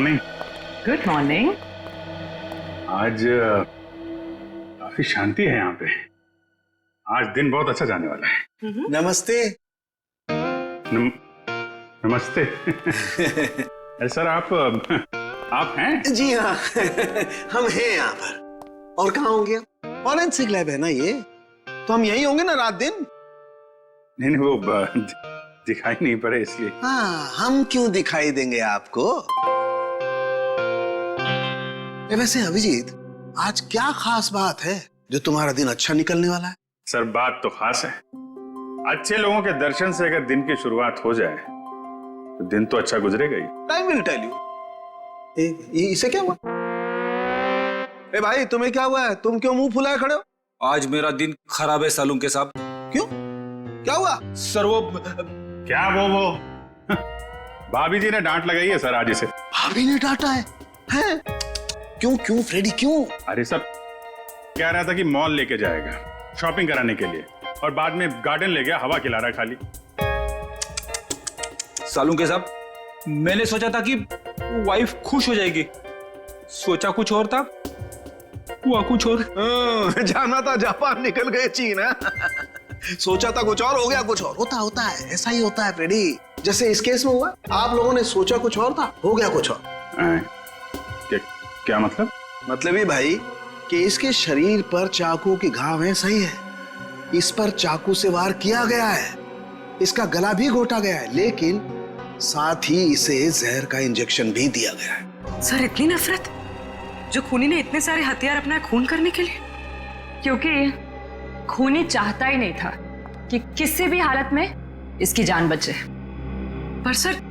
Morning. Good morning. आज काफी शांति है यहाँ पे। आज दिन बहुत अच्छा जाने वाला है। नमस्ते। नमस्ते। अरे सर आप हैं? जी हाँ। हम हैं यहाँ पर। और कहाँ होंगे? फॉरेंसिक लैब है ना ये, तो हम यही होंगे ना रात दिन। नहीं वो दिखाई नहीं पड़े इसलिए। हाँ, हम क्यों दिखाई देंगे आपको? वैसे अभिजीत, आज क्या खास बात है जो तुम्हारा दिन अच्छा निकलने वाला है? सर बात तो खास है। अच्छे लोगों के दर्शन से अगर दिन की शुरुआत हो जाए तो दिन तो अच्छा गुजरेगा ही। Time will tell you. इसे क्या हुआ? ए भाई, तुम्हें क्या हुआ है? तुम क्यों मुंह फुलाए खड़े हो? आज मेरा दिन खराब है सालुंके साहब। क्यों? क्या हुआ? सर वो क्या वो भाभी जी ने डांट लगाई है सर आज इसे। भाभी ने डांटा है? हैं? क्यों फ्रेडी क्यों? अरे सब कह रहा था कि मॉल लेके जाएगा शॉपिंग कराने के लिए, और बाद में गार्डन ले गया, हवा खिला रहा खाली। सालुंके साहब, मैंने सोचा था कि वाइफ खुश हो जाएगी, सोचा कुछ और था, हुआ कुछ और। जाना था जापान, निकल गए चीन। सोचा था कुछ और, हो गया कुछ और। होता है, ऐसा ही होता है फ्रेडी। जैसे इस केस में हुआ, आप लोगों ने सोचा कुछ और था, हो गया कुछ और। क्या मतलब? मतलब ये भाई कि इसके शरीर पर चाकू के घाव हैं, सही है। इस पर चाकू से वार किया गया है, इसका गला भी घोटा गया है, लेकिन साथ ही इसे जहर का इंजेक्शन भी दिया गया है। सर इतनी नफरत, जो खूनी ने इतने सारे हथियार अपना खून करने के लिए? क्योंकि खूनी चाहता ही नहीं था कि किसी भी हालत में इसकी जान बचे। पर सर,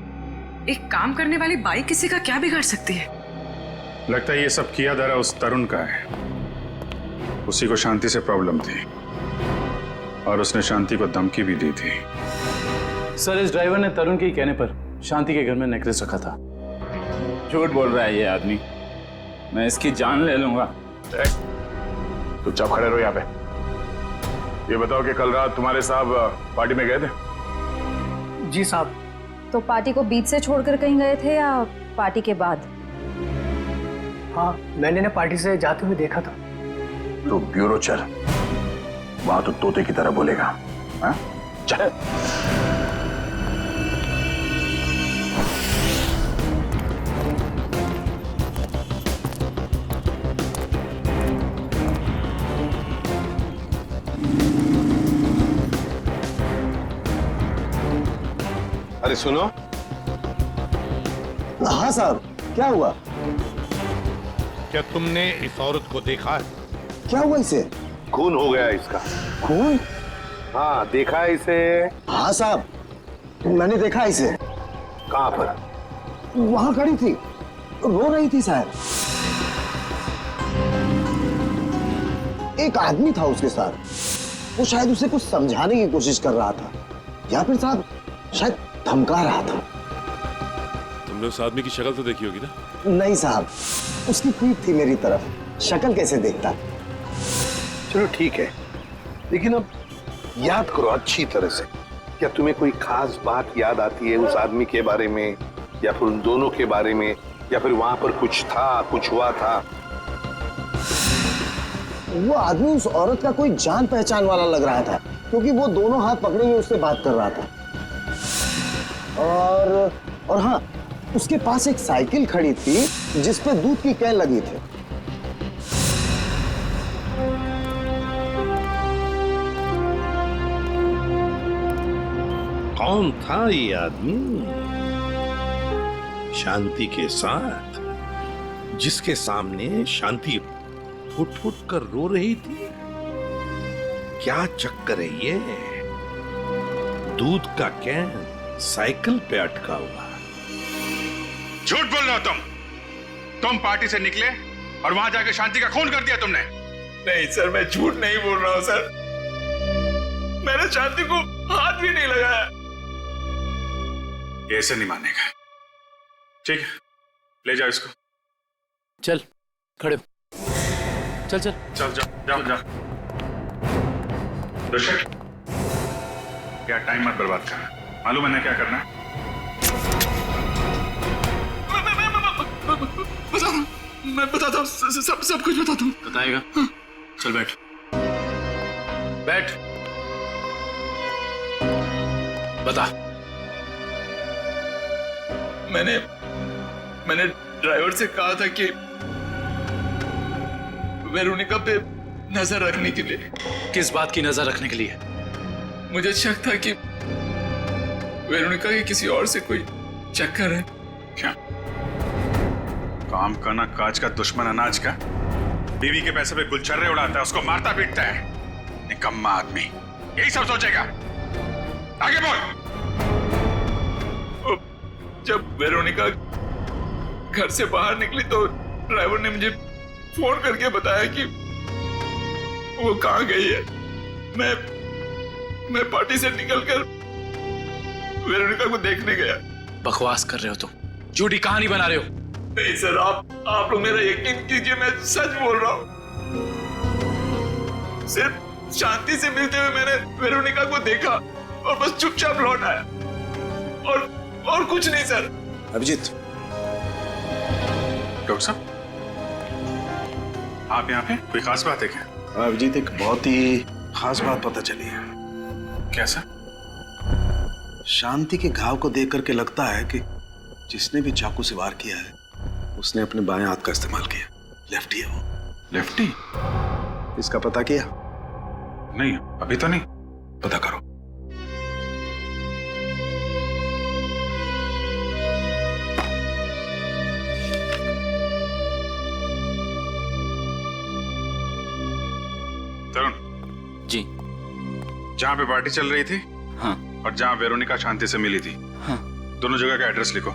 एक काम करने वाली बाई किसी का क्या बिगाड़ सकती है? लगता है ये सब किया धरा उस तरुण का है। उसी को शांति से प्रॉब्लम थी और उसने शांति को धमकी भी दी थी। सर, इस ड्राइवर ने तरुण के कहने पर शांति के घर में नेकलेस रखा था। झूठ बोल रहा है ये आदमी, मैं इसकी जान ले लूंगा। तो चुप खड़े रहो यहाँ पे। ये बताओ कि कल रात तुम्हारे साहब पार्टी में गए थे? जी साहब। तो पार्टी को बीच से छोड़कर कहीं गए थे या पार्टी के बाद? हाँ, मैंने ना पार्टी से जाते हुए देखा था। तो ब्यूरो चल, वहां तो तोते की तरह बोलेगा। हाँ? चल। अरे सुनो। हाँ साहब, क्या हुआ? क्या तुमने इस औरत को देखा है? क्या हुआ इसे? खून हो गया इसका। खून? हाँ, देखा है इसे? हाँ साहब, मैंने देखा इसे। कहाँ पर? वहां खड़ी थी, रो रही थी साहब। एक आदमी था उसके साथ, वो शायद उसे कुछ समझाने की कोशिश कर रहा था, या फिर साहब शायद धमका रहा था। तुमने उस आदमी की शक्ल तो देखी होगी ना? नहीं साहब, उसकी पीठ थी मेरी तरफ, शक्ल कैसे देखता। चलो ठीक है, लेकिन अब याद करो अच्छी तरह से। क्या तुम्हें कोई खास बात याद आती है उस आदमी के बारे में, या फिर उन दोनों के बारे में, या फिर वहां पर कुछ था, कुछ हुआ था? वो आदमी उस औरत का कोई जान पहचान वाला लग रहा था, क्योंकि वो दोनों हाथ पकड़े हुए उससे बात कर रहा था। और हाँ, उसके पास एक साइकिल खड़ी थी जिस पे दूध की कैन लगी थी। कौन था ये आदमी शांति के साथ, जिसके सामने शांति फुट फुट कर रो रही थी? क्या चक्कर है ये? दूध का कैन साइकिल पे अटका हुआ। झूठ बोल रहे हो तुम पार्टी से निकले और वहां जाके शांति का खून कर दिया तुमने। नहीं सर, मैं झूठ नहीं बोल रहा हूं सर, मैंने शांति को हाथ भी नहीं लगाया। ये ऐसे नहीं मानेगा। ठीक है, ले जाओ इसको। चल खड़े हो। चल चल चल जाओ जाओ। दर्शक, क्या टाइम मत बर्बाद करना, मालूम है ना क्या करना है? मैं बताता हूँ, सब कुछ बताता हूँ। बताएगा? चल बैठ बैठ, बता। मैंने ड्राइवर से कहा था कि वेरोनिका पे नजर रखने के लिए। किस बात की नजर रखने के लिए? मुझे शक था कि वेरोनिका के किसी और से कोई चक्कर है। क्या काम का ना काज का दुश्मन अनाज का, बीवी के पैसे पे गुलछर्रे उड़ाता है, उसको मारता पीटता है। निकम्मा आदमी यही सब सोचेगा। आगे बोल। जब वेरोनिका घर से बाहर निकली तो ड्राइवर ने मुझे फोन करके बताया कि वो कहाँ गई है। मैं पार्टी से निकलकर वेरोनिका को देखने गया। बकवास कर रहे हो तुम, झूठी कहानी बना रहे हो। नहीं सर, आप लोग मेरा यकीन कीजिए, मैं सच बोल रहा हूँ। सिर्फ शांति से मिलते हुए मैंने वेरोनिका को देखा और बस चुपचाप लौट आया, और कुछ नहीं सर। अभिजीत, डॉक्टर साहब आप यहाँ पे, कोई खास बात है क्या? अभिजीत, एक बहुत ही खास बात पता चली है। कैसा? शांति के घाव को देख करके लगता है कि जिसने भी चाकू से वार किया है उसने अपने बाएं हाथ का इस्तेमाल किया। लेफ्टी है वो। लेफ्टी? इसका पता किया? नहीं, अभी तो नहीं। पता करो। तरुण जी। जहाँ पे पार्टी चल रही थी, हाँ, और जहाँ वेरोनिका शांति से मिली थी, हाँ, दोनों जगह का एड्रेस लिखो।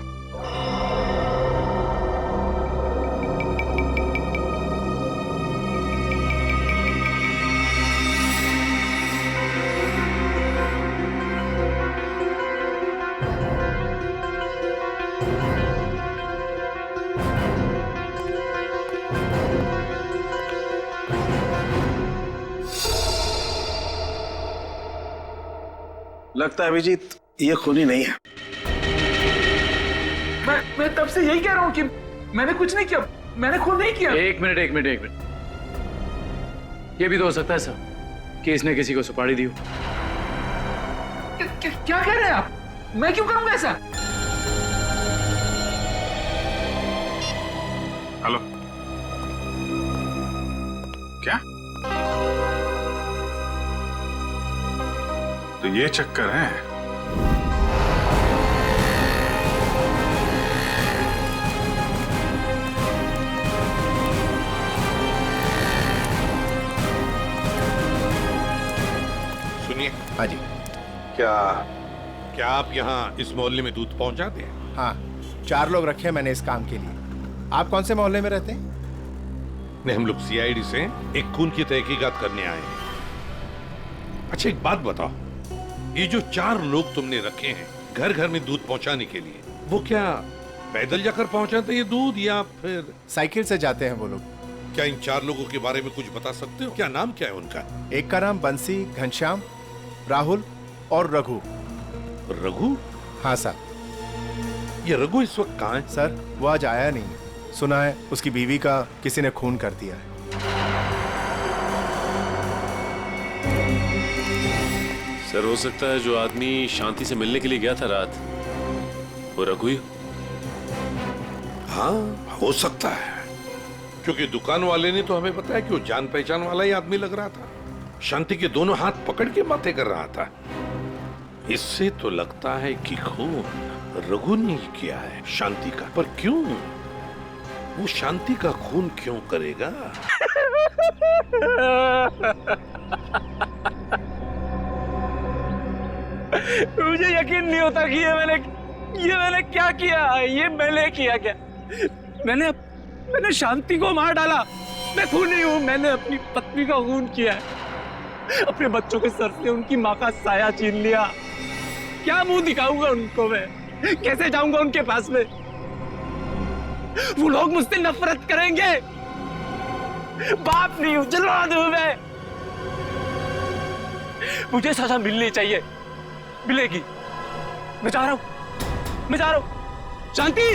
लगता है अभिजीत ये खूनी नहीं है। मैं तब से यही कह रहा हूँ कि मैंने कुछ नहीं किया, मैंने खुद नहीं किया। एक मिनट, ये भी तो हो सकता है सर कि इसने किसी को सुपारी दी हो। क्या कह रहे हैं आप? मैं क्यों करूंगा ऐसा? हेलो, क्या? तो ये चक्कर है। सुनिए। हाँ जी। क्या आप यहाँ इस मोहल्ले में दूध पहुंचाते हैं? हाँ, 4 लोग रखे हैं मैंने इस काम के लिए। आप कौन से मोहल्ले में रहते हैं? नहीं, हम लोग सीआईडी से एक खून की तहकीकात करने आए हैं। अच्छा, एक बात बताओ, ये जो 4 लोग तुमने रखे हैं घर घर में दूध पहुंचाने के लिए, वो क्या पैदल जाकर पहुंचाते हैं ये दूध या फिर साइकिल से जाते हैं वो लोग। क्या इन 4 लोगों के बारे में कुछ बता सकते हो? क्या नाम क्या है उनका? एक का नाम बंसी, घनश्याम, राहुल और रघु। रघु? हाँ सर। ये रघु इस वक्त कहाँ है? सर वो आज आया नहीं। सुना है उसकी बीवी का किसी ने खून कर दिया है। सर हो सकता है जो आदमी शांति से मिलने के लिए गया था रात, वो रघु ही। हाँ, हो सकता है, क्योंकि दुकान वाले ने तो हमें बताया कि वो जान पहचान वाला ही आदमी लग रहा था। शांति के दोनों हाथ पकड़ के बातें कर रहा था। इससे तो लगता है कि खून रघु ने ही किया है शांति का। पर क्यों? वो शांति का खून क्यों करेगा? मुझे यकीन नहीं होता कि ये मैंने क्या किया। ये मैंने किया क्या? मैंने शांति को मार डाला। मैं खूनी हूं। मैंने अपनी पत्नी का खून किया है। अपने बच्चों के सर से उनकी माँ का साया छीन लिया। क्या मुंह दिखाऊंगा उनको मैं? कैसे जाऊंगा उनके पास में? वो लोग मुझसे नफरत करेंगे। बाप नहीं हूं, जल्लाद हूं मैं। मुझे सजा मिलनी चाहिए, मिलेगी। मैं जा रहा हूं। शांति,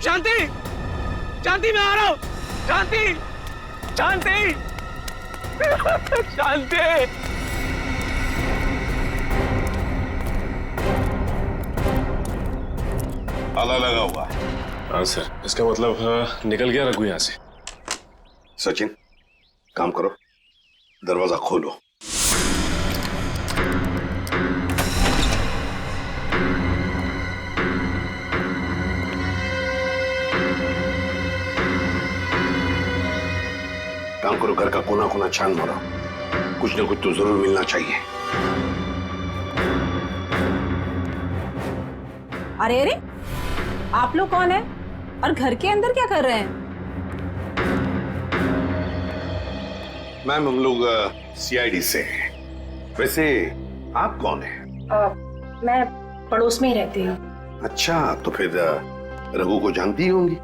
शांति, शांति, मैं आ रहा हूं। शांति, शांति, शांति। ताला लगा हुआ है। हाँ सर, इसका मतलब निकल गया रघु यहाँ से। सचिन, काम करो, दरवाजा खोलो। काम करो, घर का कोना कोना छान मारो, कुछ ना कुछ तो जरूर मिलना चाहिए। अरे अरे, आप लोग कौन है और घर के अंदर क्या कर रहे हैं? मैम, हम लोग सीआईडी से हैं। वैसे आप कौन हैं? मैं पड़ोस में ही रहती हूँ। अच्छा, तो फिर रघु को जानती ही होंगी।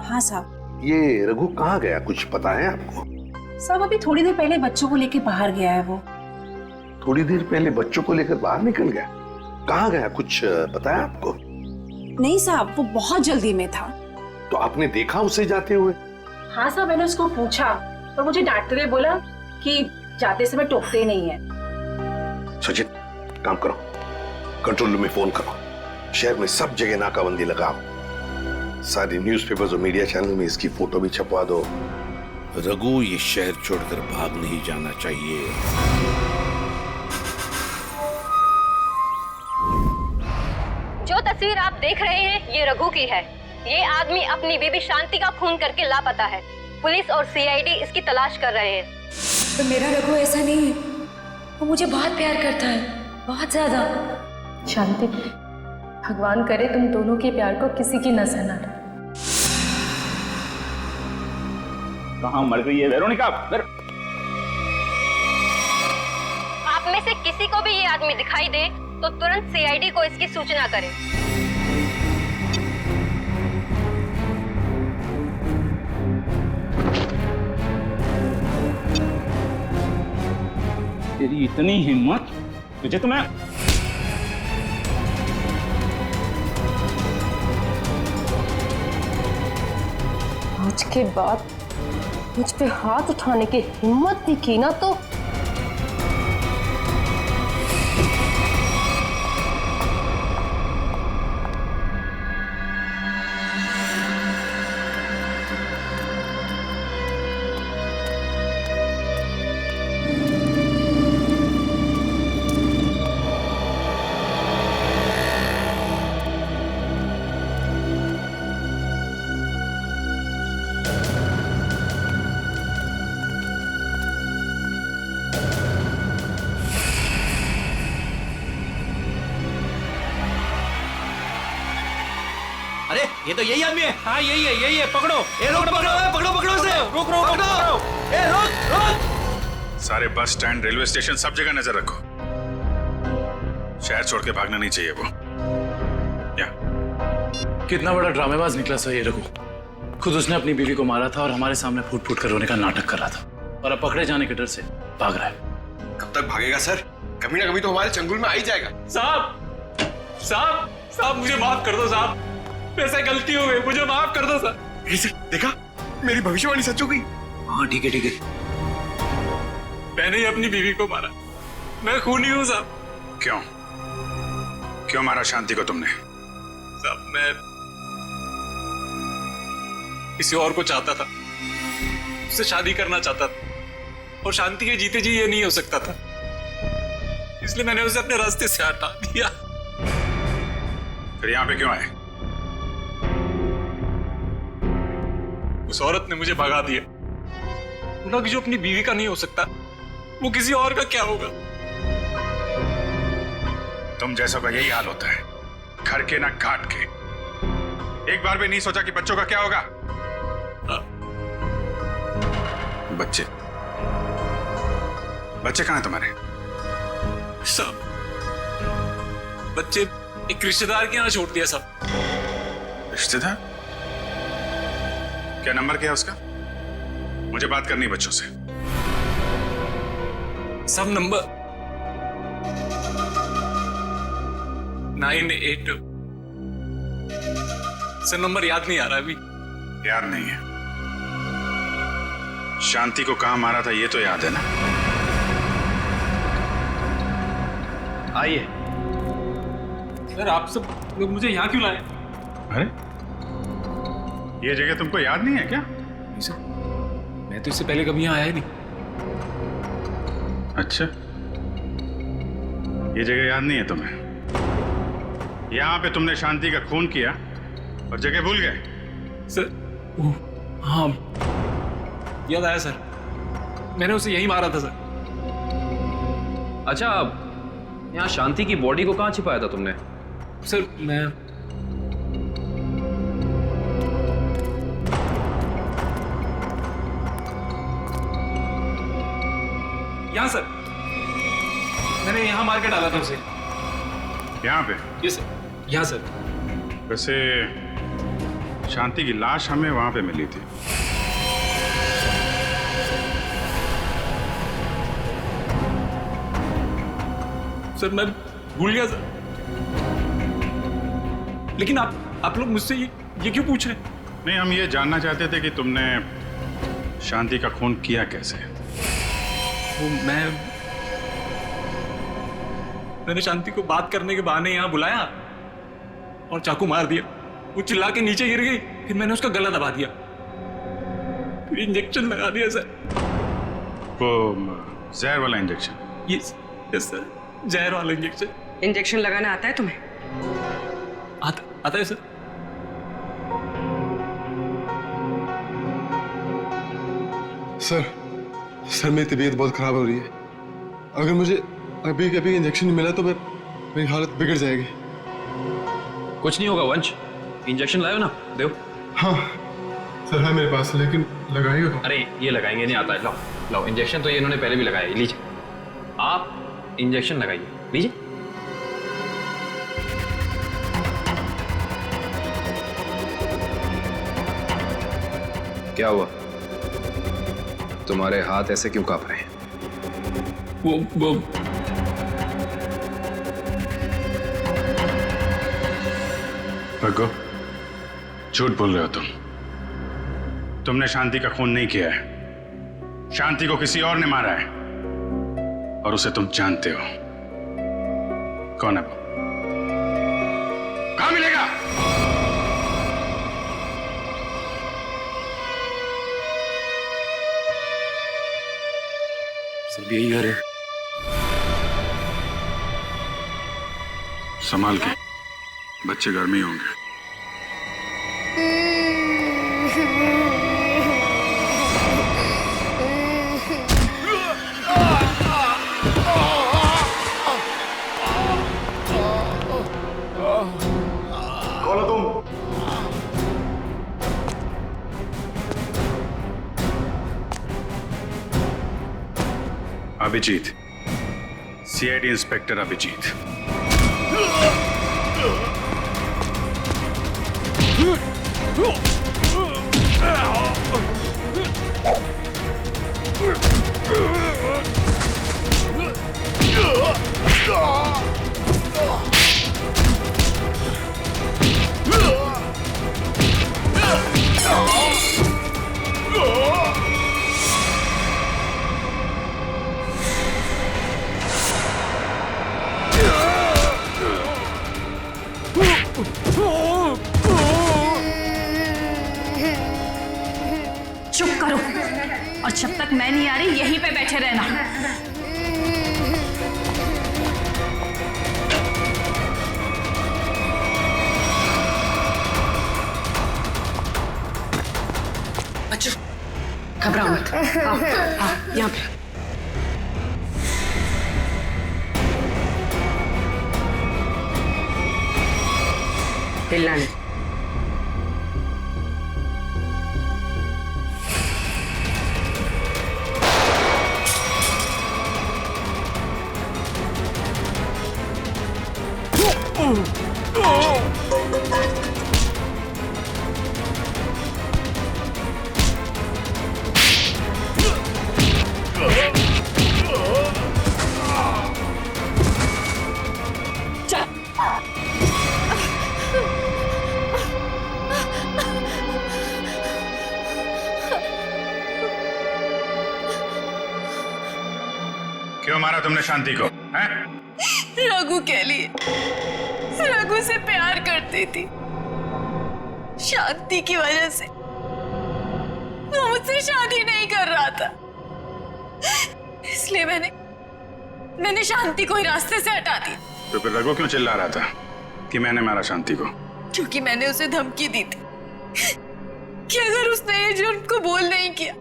हाँ साहब। ये रघु कहाँ गया, कुछ पता है आपको? साहब, अभी थोड़ी देर पहले बच्चों को लेके बाहर गया है वो। थोड़ी देर पहले बच्चों को लेकर बाहर निकल गया? कहाँ गया, कुछ पता है आपको? नहीं साहब, वो बहुत जल्दी में था। तो आपने देखा उसे जाते हुए? हाँ साहब, मैंने उसको पूछा तो मुझे डांटते हुए बोला कि जाते समय टोकते नहीं है। सचिन, काम करो, कंट्रोल रूम में फोन करो, शहर में सब जगह नाकाबंदी लगाओ, सारे न्यूज़पेपर्स और मीडिया चैनल में इसकी फोटो भी छपवा दो। रघु ये शहर छोड़कर भाग नहीं जाना चाहिए। जो तस्वीर आप देख रहे हैं ये रघु की है। ये आदमी अपनी बीबी शांति का खून करके लापता है। पुलिस और सीआईडी इसकी तलाश कर रहे हैं। तो मेरा रघु ऐसा नहीं है, वो मुझे बहुत प्यार करता है, बहुत ज्यादा। शांति, भगवान करे तुम दोनों के प्यार को किसी की नजर ना लगे। कहाँ मर गई है वेरोनिका? आप में से किसी को भी ये आदमी दिखाई दे तो तुरंत सीआईडी को इसकी सूचना करें। तेरी इतनी हिम्मत, तुझे तो मैं आज के बाद मुझ पे हाथ उठाने की हिम्मत दिखी ना तो अरे ये तो यही आदमी है। हाँ यही है, पकड़ो। ए रोक, पकड़ो इसे। रुक, पकड़ो। ए रुक। सारे बस स्टैंड, रेलवे स्टेशन, सब जगह नजर रखो। शहर छोड़ के भागना नहीं चाहिए वो। या कितना बड़ा ड्रामेबाज निकला सर ये रघु। खुद उसने अपनी बीवी को मारा था और हमारे सामने फूट फूट कर रोने का नाटक कर रहा था, और अब पकड़े जाने के डर से भाग रहा है। कब तक भागेगा सर? कभी ना कभी तो हमारे चंगुल में आ ही जाएगा। साहब मुझे माफ कर दो साहब, मेरे से गलती हो गई, मुझे माफ कर दो सर। देखा, मेरी भविष्यवाणी सच हो गई। हाँ ठीक है। मैंने ही अपनी बीवी को मारा, मैं खूनी हूँ साहब। क्यों मारा शांति को तुमने? साहब मैं किसी और को चाहता था, उससे शादी करना चाहता था, और शांति के जीते जी ये नहीं हो सकता था, इसलिए मैंने उसे अपने रास्ते से हटा दिया। फिर यहाँ पे क्यों आए? उस औरत ने मुझे भगा दिया। बोला कि जो अपनी बीवी का नहीं हो सकता वो किसी और का क्या होगा। तुम जैसों का यही हाल होता है, घर के ना घाट के। एक बार भी नहीं सोचा कि बच्चों का क्या होगा? बच्चे कहाँ हैं तुम्हारे? सब बच्चे एक रिश्तेदार के यहाँ छोड़ दिया सब। रिश्तेदार? क्या नंबर क्या है उसका? मुझे बात करनी है बच्चों से। सब नंबर 9, 8 सर, नंबर याद नहीं आ रहा अभी। याद नहीं है। शांति को कहाँ मारा था ये तो याद है ना? आइए। सर आप सब लोग मुझे यहाँ क्यों लाए? अरे ये जगह तुमको याद नहीं है क्या? नहीं सर, मैं तो इससे पहले कभी यहाँ आया ही नहीं। अच्छा, ये जगह याद नहीं है तुम्हें? यहाँ पे तुमने शांति का खून किया और जगह भूल गए? सर हाँ याद आया सर, मैंने उसे यही मारा था सर। अच्छा, यहाँ शांति की बॉडी को कहाँ छिपाया था तुमने? सर मैं यहाँ सर, मैंने यहाँ मार के डाला था उसे। यहाँ पे? ये सर, यहाँ सर। वैसे शांति की लाश हमें वहां पे मिली थी। सर मैं भूल गया सर, लेकिन आप लोग मुझसे ये क्यों पूछ रहे हैं? नहीं, हम ये जानना चाहते थे कि तुमने शांति का खून किया कैसे? वो मैंने शांति को बात करने के बहाने यहाँ बुलाया और चाकू मार दिया। वो चिल्ला के नीचे गिर गई, फिर मैंने उसका गला दबा दिया, फिर इंजेक्शन लगा दिया सर। वो जहर वाला इंजेक्शन? यस सर, जहर वाला इंजेक्शन। इंजेक्शन लगाना आता है तुम्हें? आता है सर। सर मेरी तबीयत बहुत खराब हो रही है। अगर मुझे अभी इंजेक्शन नहीं मिला तो मेरी हालत बिगड़ जाएगी। कुछ नहीं होगा वंश, इंजेक्शन लाओ ना, दो। हाँ सर है मेरे पास, लेकिन लगाएगा कौन? अरे ये लगाएंगे नहीं आता है, लाओ लाओ। इंजेक्शन तो ये इन्होंने पहले भी लगाया है, लीजिए आप इंजेक्शन लगाइए, लीजिए। क्या हुआ, तुम्हारे हाथ ऐसे क्यों कांप रहे हैं? वो भगो, झूठ बोल रहे हो तुमने शांति का खून नहीं किया है। शांति को किसी और ने मारा है और उसे तुम जानते हो। कौन है वो? कहां मिलेगा? सब यही घर है। संभाल के, बच्चे घर में ही होंगे। कौन हो तुम? Abhijeet, CID inspector Abhijeet. चुप करो, और जब तक मैं नहीं आ रही यहीं पे बैठे रहना। बच्चों घबराओ मत, आओ यहाँ पे। हिलना नहीं। क्यों मारा तुमने शांति को? हैं? रघु के लिए। रघु से प्यार करती थी, शांति की वजह से वो मुझसे शादी नहीं कर रहा था, इसलिए मैंने शांति को ही रास्ते से हटा दिया। तो फिर रघु क्यों चिल्ला रहा था कि मैंने मारा शांति को? क्योंकि मैंने उसे धमकी दी थी कि अगर उसने ये जुर्म को बोल नहीं किया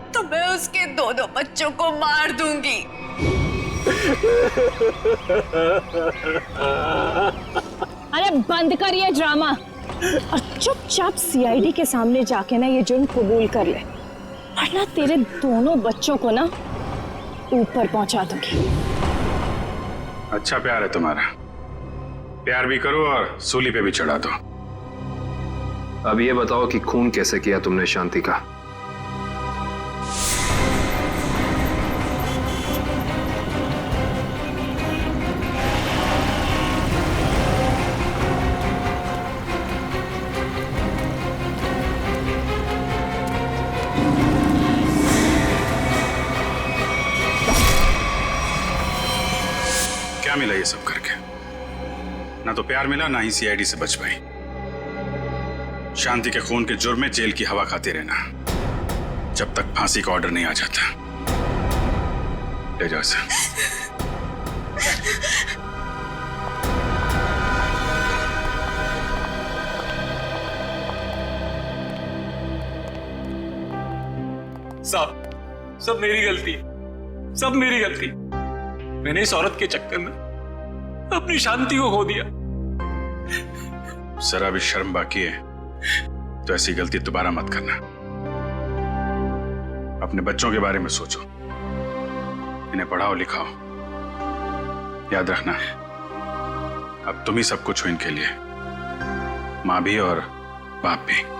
तो मैं उसके दोनों बच्चों को मार दूंगी। अरे बंद कर ये ड्रामा और चुपचाप सीआईडी के सामने जाके ना ये जुर्म कबूल कर ले, वरना तेरे दोनों बच्चों को ना ऊपर पहुंचा दूंगी। अच्छा प्यार है तुम्हारा, प्यार भी करो और सूली पे भी चढ़ा दो। अब ये बताओ कि खून कैसे किया तुमने शांति का? क्या मिला ये सब करके? ना तो प्यार मिला, ना ही सीआईडी से बच पाई। शांति के खून के जुर्म में जेल की हवा खाते रहना जब तक फांसी का ऑर्डर नहीं आ जाता। ले जाओ इसे। सब मेरी गलती, सब मेरी गलती। मैंने इस औरत के चक्कर में अपनी शांति को खो दिया। जरा भी शर्म बाकी है तो ऐसी गलती दोबारा मत करना। अपने बच्चों के बारे में सोचो, इन्हें पढ़ाओ लिखाओ। याद रखना, अब तुम ही सब कुछ हो इनके लिए, माँ भी और बाप भी।